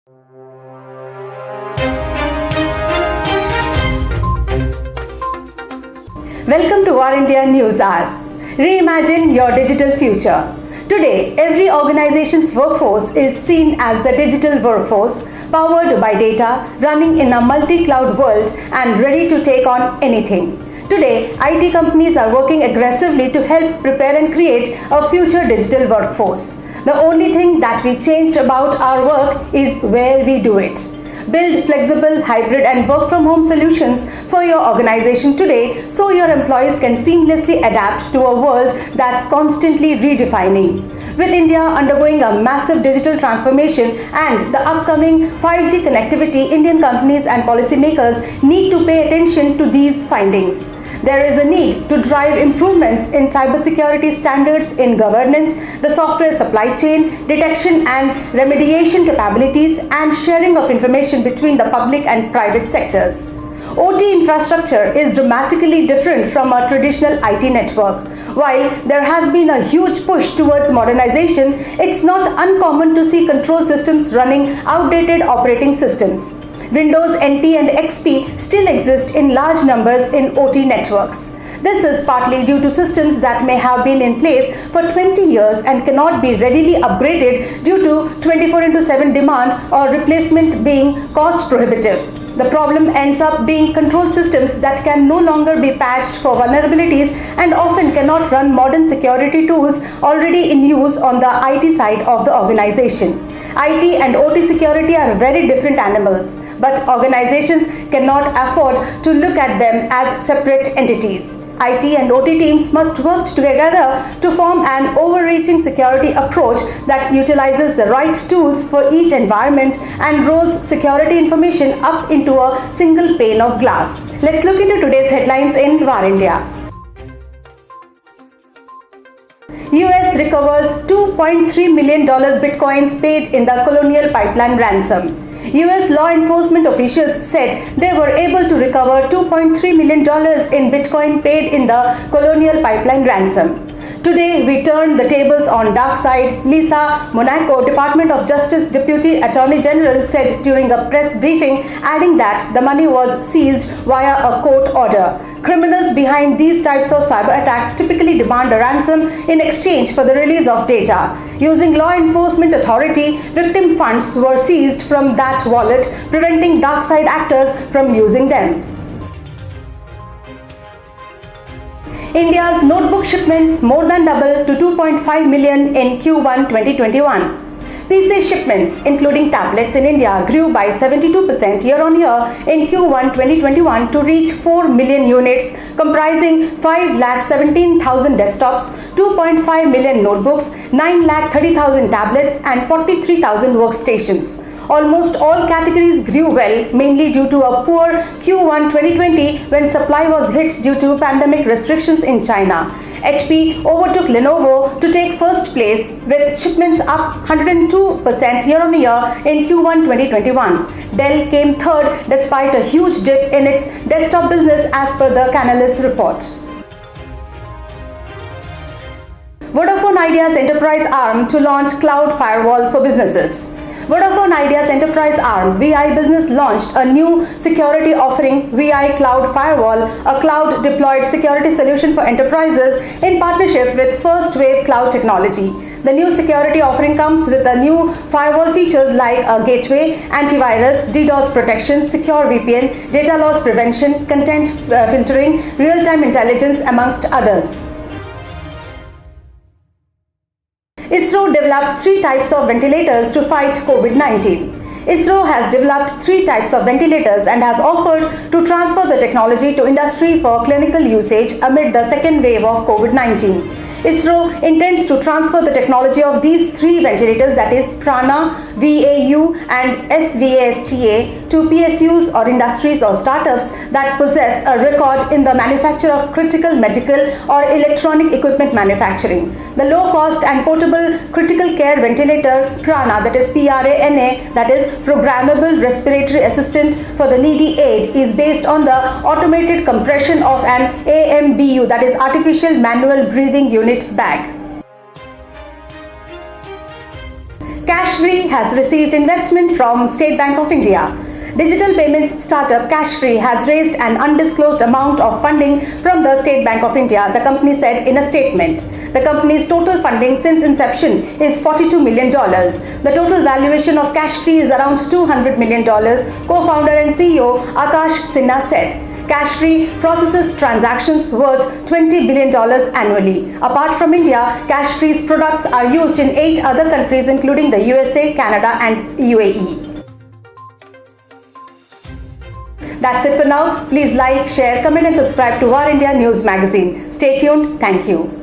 Welcome to Our India News Hour. Reimagine your digital future. Today, every organization's workforce is seen as the digital workforce, powered by data, running in a multi-cloud world and ready to take on anything. Today, IT companies are working aggressively to help prepare and create a future digital workforce. The only thing that we changed about our work is where we do it. Build flexible, hybrid and work from home solutions for your organization today so your employees can seamlessly adapt to a world that's constantly redefining. With India undergoing a massive digital transformation and the upcoming 5G connectivity, Indian companies and policymakers need to pay attention to these findings. There is a need to drive improvements in cybersecurity standards in governance, the software supply chain, detection and remediation capabilities, and sharing of information between the public and private sectors. OT infrastructure is dramatically different from a traditional IT network. While there has been a huge push towards modernization, it's not uncommon to see control systems running outdated operating systems. Windows NT and XP still exist in large numbers in OT networks. This is partly due to systems that may have been in place for 20 years and cannot be readily upgraded due to 24/7 demand or replacement being cost prohibitive. The problem ends up being control systems that can no longer be patched for vulnerabilities and often cannot run modern security tools already in use on the IT side of the organization. IT and OT security are very different animals, but organizations cannot afford to look at them as separate entities. IT and OT teams must work together to form an overreaching security approach that utilizes the right tools for each environment and rolls security information up into a single pane of glass. Let's look into today's headlines in Var India. US recovers $2.3 million bitcoins paid in the Colonial Pipeline ransom. US law enforcement officials said they were able to recover $2.3 million in Bitcoin paid in the Colonial Pipeline ransom. Today, we turn the tables on DarkSide. Lisa Monaco, Department of Justice Deputy Attorney General, said during a press briefing, adding that the money was seized via a court order. Criminals behind these types of cyber attacks typically demand a ransom in exchange for the release of data. Using law enforcement authority, victim funds were seized from that wallet, preventing DarkSide actors from using them. India's notebook shipments more than doubled to 2.5 million in Q1 2021. PC shipments, including tablets in India, grew by 72% year-on-year in Q1 2021 to reach 4 million units, comprising 5,17,000 desktops, 2.5 million notebooks, 9,30,000 tablets, and 43,000 workstations. Almost all categories grew well, mainly due to a poor Q1 2020 when supply was hit due to pandemic restrictions in China. HP overtook Lenovo to take first place with shipments up 102% year-on-year in Q1 2021. Dell came third despite a huge dip in its desktop business as per the Canalys report. Vodafone Idea's enterprise arm to launch cloud firewall for businesses. Vodafone Idea's enterprise arm, VI Business, launched a new security offering, VI Cloud Firewall, a cloud-deployed security solution for enterprises in partnership with First Wave Cloud Technology. The new security offering comes with the new firewall features like a gateway, antivirus, DDoS protection, secure VPN, data loss prevention, content filtering, real-time intelligence, amongst others. ISRO develops 3 types of ventilators to fight COVID-19. ISRO has developed 3 types of ventilators and has offered to transfer the technology to industry for clinical usage amid the second wave of COVID-19. ISRO intends to transfer the technology of these 3 ventilators, that is Prana, VAU and SVASTA, to PSUs or industries or startups that possess a record in the manufacture of critical medical or electronic equipment manufacturing. The low-cost and portable critical care ventilator Prana, that is PRANA, that is Programmable Respiratory Assistant for the Needy Aid, is based on the automated compression of an AMBU, that is Artificial Manual Breathing Unit bag. Cashfree has received investment from State Bank of India. Digital payments startup Cashfree has raised an undisclosed amount of funding from the State Bank of India, the company said in a statement. The company's total funding since inception is $42 million. The total valuation of Cashfree is around $200 million, co-founder and CEO Akash Sinha said. Cashfree processes transactions worth $20 billion annually. Apart from India, Cashfree's products are used in 8 other countries including the USA, Canada and UAE. That's it for now. Please like, share, comment and subscribe to Our India News magazine. Stay tuned. Thank you.